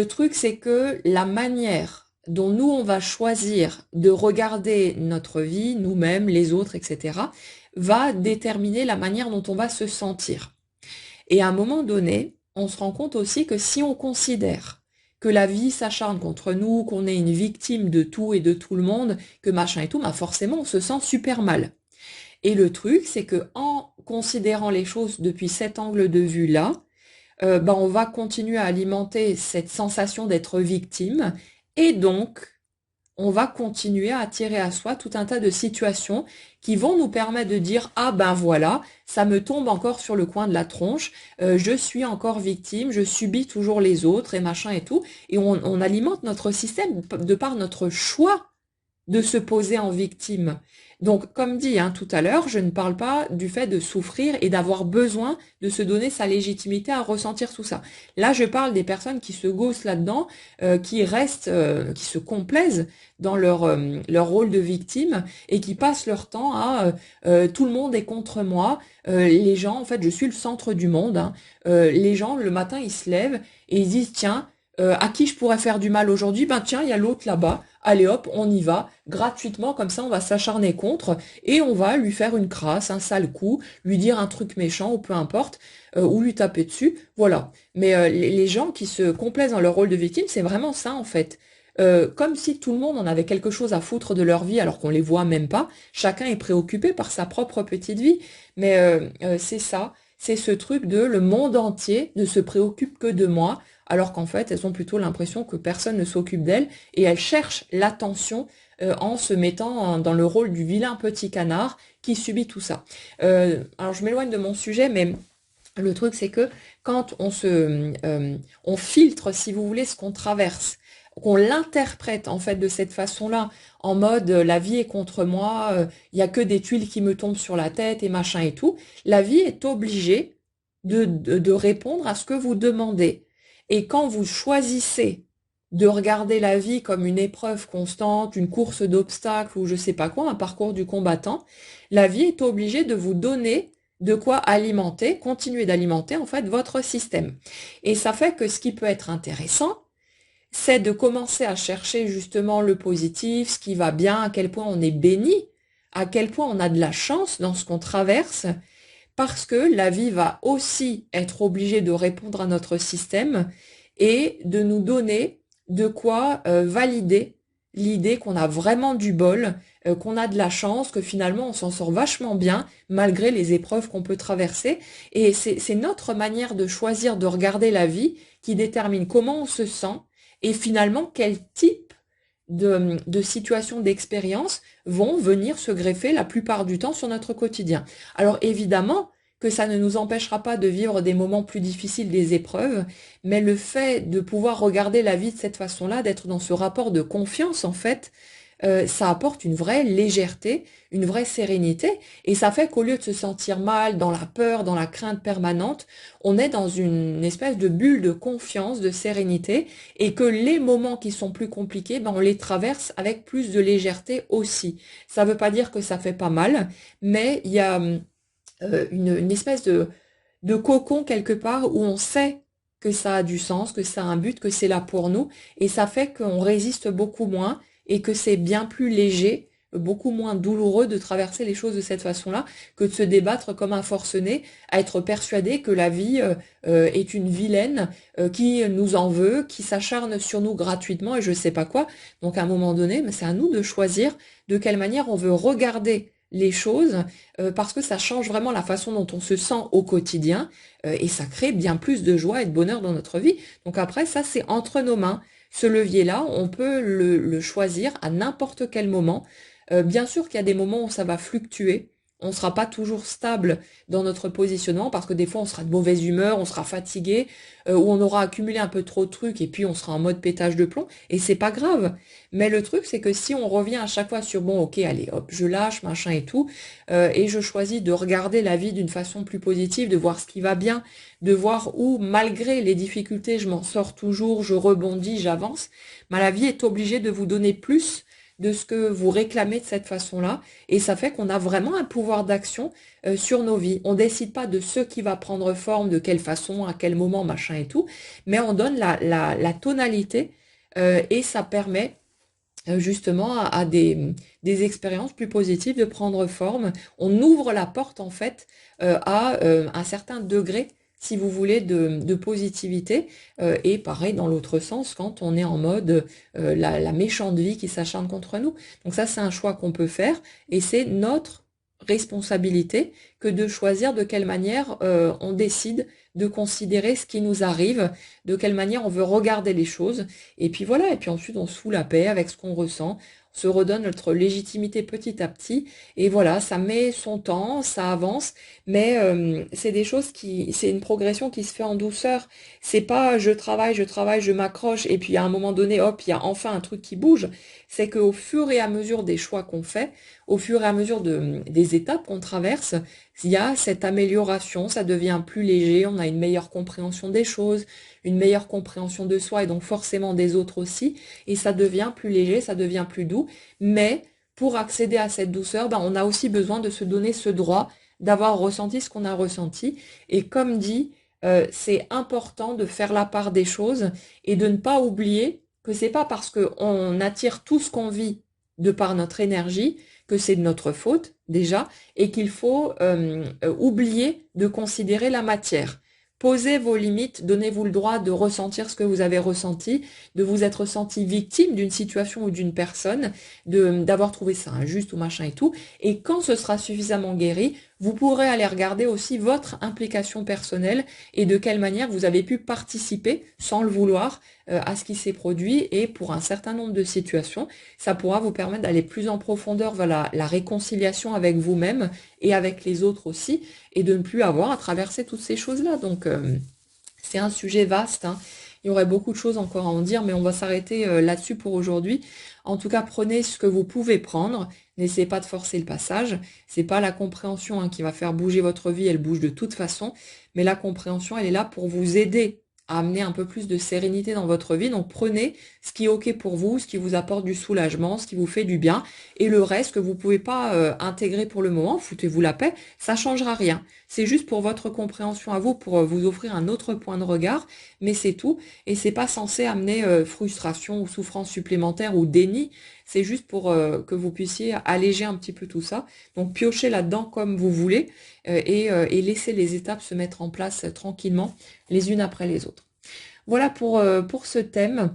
truc, c'est que la manière dont nous, on va choisir de regarder notre vie, nous-mêmes, les autres, etc., va déterminer la manière dont on va se sentir. Et à un moment donné, on se rend compte aussi que si on considère que la vie s'acharne contre nous, qu'on est une victime de tout et de tout le monde, que machin et tout, bah forcément on se sent super mal. Et le truc, c'est que en considérant les choses depuis cet angle de vue-là, bah, on va continuer à alimenter cette sensation d'être victime, et donc on va continuer à attirer à soi tout un tas de situations qui vont nous permettre de dire ah ben voilà, ça me tombe encore sur le coin de la tronche, je suis encore victime, je subis toujours les autres et machin et tout, et on alimente notre système de par notre choix de se poser en victime. Donc, comme dit tout à l'heure, je ne parle pas du fait de souffrir et d'avoir besoin de se donner sa légitimité à ressentir tout ça. Là, je parle des personnes qui se gaussent là-dedans, qui restent, qui se complaisent dans leur rôle de victime et qui passent leur temps à tout le monde est contre moi. Les gens, en fait, je suis le centre du monde. Les gens, le matin, ils se lèvent et ils disent, tiens, à qui je pourrais faire du mal aujourd'hui? Ben tiens, il y a l'autre là-bas. Allez hop, on y va, gratuitement, comme ça on va s'acharner contre, et on va lui faire une crasse, un sale coup, lui dire un truc méchant, ou peu importe, ou lui taper dessus, voilà. Mais les gens qui se complaisent dans leur rôle de victime, c'est vraiment ça en fait. Comme si tout le monde en avait quelque chose à foutre de leur vie alors qu'on les voit même pas, chacun est préoccupé par sa propre petite vie, mais c'est ça, c'est ce truc de le monde entier ne se préoccupe que de moi, alors qu'en fait, elles ont plutôt l'impression que personne ne s'occupe d'elles et elles cherchent l'attention en se mettant dans le rôle du vilain petit canard qui subit tout ça. Alors je m'éloigne de mon sujet, mais le truc c'est que quand on filtre, si vous voulez, ce qu'on traverse, qu'on l'interprète en fait de cette façon-là, en mode la vie est contre moi, il y a que des tuiles qui me tombent sur la tête et machin et tout, la vie est obligée de répondre à ce que vous demandez. Et quand vous choisissez de regarder la vie comme une épreuve constante, une course d'obstacles ou je sais pas quoi, un parcours du combattant, la vie est obligée de vous donner de quoi alimenter, continuer d'alimenter en fait votre système. Et ça fait que ce qui peut être intéressant, c'est de commencer à chercher justement le positif, ce qui va bien, à quel point on est béni, à quel point on a de la chance dans ce qu'on traverse, parce que la vie va aussi être obligée de répondre à notre système et de nous donner de quoi valider l'idée qu'on a vraiment du bol, qu'on a de la chance, que finalement on s'en sort vachement bien malgré les épreuves qu'on peut traverser. Et c'est notre manière de choisir de regarder la vie qui détermine comment on se sent et finalement quel type de situations d'expérience vont venir se greffer la plupart du temps sur notre quotidien. Alors évidemment que ça ne nous empêchera pas de vivre des moments plus difficiles, des épreuves, mais le fait de pouvoir regarder la vie de cette façon-là, d'être dans ce rapport de confiance en fait, ça apporte une vraie légèreté, une vraie sérénité, et ça fait qu'au lieu de se sentir mal, dans la peur, dans la crainte permanente, on est dans une espèce de bulle de confiance, de sérénité, et que les moments qui sont plus compliqués, ben on les traverse avec plus de légèreté aussi. Ça ne veut pas dire que ça fait pas mal, mais il y a une espèce de cocon quelque part où on sait que ça a du sens, que ça a un but, que c'est là pour nous, et ça fait qu'on résiste beaucoup moins et que c'est bien plus léger, beaucoup moins douloureux de traverser les choses de cette façon-là que de se débattre comme un forcené, à être persuadé que la vie est une vilaine qui nous en veut, qui s'acharne sur nous gratuitement et je sais pas quoi. Donc à un moment donné, c'est à nous de choisir de quelle manière on veut regarder les choses parce que ça change vraiment la façon dont on se sent au quotidien et ça crée bien plus de joie et de bonheur dans notre vie. Donc après, ça c'est entre nos mains. Ce levier-là, on peut le choisir à n'importe quel moment. Bien sûr qu'il y a des moments où ça va fluctuer. On ne sera pas toujours stable dans notre positionnement parce que des fois on sera de mauvaise humeur, on sera fatigué, ou on aura accumulé un peu trop de trucs et puis on sera en mode pétage de plomb et c'est pas grave. Mais le truc c'est que si on revient à chaque fois sur bon ok allez hop je lâche machin et tout et je choisis de regarder la vie d'une façon plus positive, de voir ce qui va bien, de voir où malgré les difficultés je m'en sors toujours, je rebondis, j'avance, bah, la vie est obligée de vous donner plus de ce que vous réclamez de cette façon-là. Et ça fait qu'on a vraiment un pouvoir d'action sur nos vies. On décide pas de ce qui va prendre forme, de quelle façon, à quel moment, machin et tout, mais on donne la tonalité et ça permet justement à des expériences plus positives de prendre forme. On ouvre la porte en fait à un certain degré, si vous voulez, de positivité. Et pareil dans l'autre sens, quand on est en mode la méchante vie qui s'acharne contre nous. Donc ça, c'est un choix qu'on peut faire, et c'est notre responsabilité que de choisir de quelle manière on décide de considérer ce qui nous arrive, de quelle manière on veut regarder les choses. Et puis voilà, et puis ensuite on se fout la paix avec ce qu'on ressent, on se redonne notre légitimité petit à petit. Et voilà, ça met son temps, ça avance, mais c'est des choses c'est une progression qui se fait en douceur. C'est pas je travaille, je m'accroche, et puis à un moment donné, hop, il y a enfin un truc qui bouge. C'est qu'au fur et à mesure des choix qu'on fait, au fur et à mesure des étapes qu'on traverse, il y a cette amélioration, ça devient plus léger, on a une meilleure compréhension des choses, une meilleure compréhension de soi et donc forcément des autres aussi, et ça devient plus léger, ça devient plus doux. Mais pour accéder à cette douceur, ben, on a aussi besoin de se donner ce droit d'avoir ressenti ce qu'on a ressenti. Et comme dit, c'est important de faire la part des choses et de ne pas oublier que c'est pas parce qu'on attire tout ce qu'on vit de par notre énergie que c'est de notre faute déjà, et qu'il faut oublier de considérer la matière. Posez vos limites, donnez-vous le droit de ressentir ce que vous avez ressenti, de vous être senti victime d'une situation ou d'une personne, d'avoir trouvé ça injuste ou machin et tout. Et quand ce sera suffisamment guéri, vous pourrez aller regarder aussi votre implication personnelle et de quelle manière vous avez pu participer, sans le vouloir, à ce qui s'est produit. Et pour un certain nombre de situations, ça pourra vous permettre d'aller plus en profondeur vers la réconciliation avec vous-même et avec les autres aussi, et de ne plus avoir à traverser toutes ces choses-là. Donc, c'est un sujet vaste, hein. Il y aurait beaucoup de choses encore à en dire, mais on va s'arrêter là-dessus pour aujourd'hui. En tout cas, prenez ce que vous pouvez prendre. N'essayez pas de forcer le passage. C'est pas la compréhension, hein, qui va faire bouger votre vie. Elle bouge de toute façon. Mais la compréhension, elle est là pour vous aider à amener un peu plus de sérénité dans votre vie. Donc prenez ce qui est OK pour vous, ce qui vous apporte du soulagement, ce qui vous fait du bien, et le reste que vous pouvez pas intégrer pour le moment, foutez-vous la paix, ça changera rien. C'est juste pour votre compréhension à vous, pour vous offrir un autre point de regard, mais c'est tout. Et c'est pas censé amener frustration ou souffrance supplémentaire ou déni. C'est juste pour que vous puissiez alléger un petit peu tout ça. Donc piochez là-dedans comme vous voulez, et laissez les étapes se mettre en place tranquillement, les unes après les autres. Voilà pour ce thème.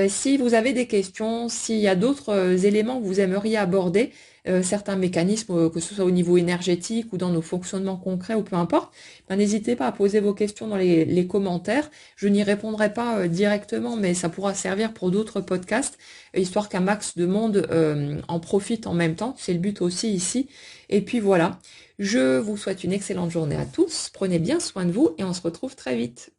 Si vous avez des questions, s'il y a d'autres éléments que vous aimeriez aborder, certains mécanismes, que ce soit au niveau énergétique ou dans nos fonctionnements concrets ou peu importe, ben, n'hésitez pas à poser vos questions dans les commentaires. Je n'y répondrai pas directement, mais ça pourra servir pour d'autres podcasts, histoire qu'un max de monde en profite en même temps. C'est le but aussi ici. Et puis voilà, je vous souhaite une excellente journée à tous. Prenez bien soin de vous et on se retrouve très vite.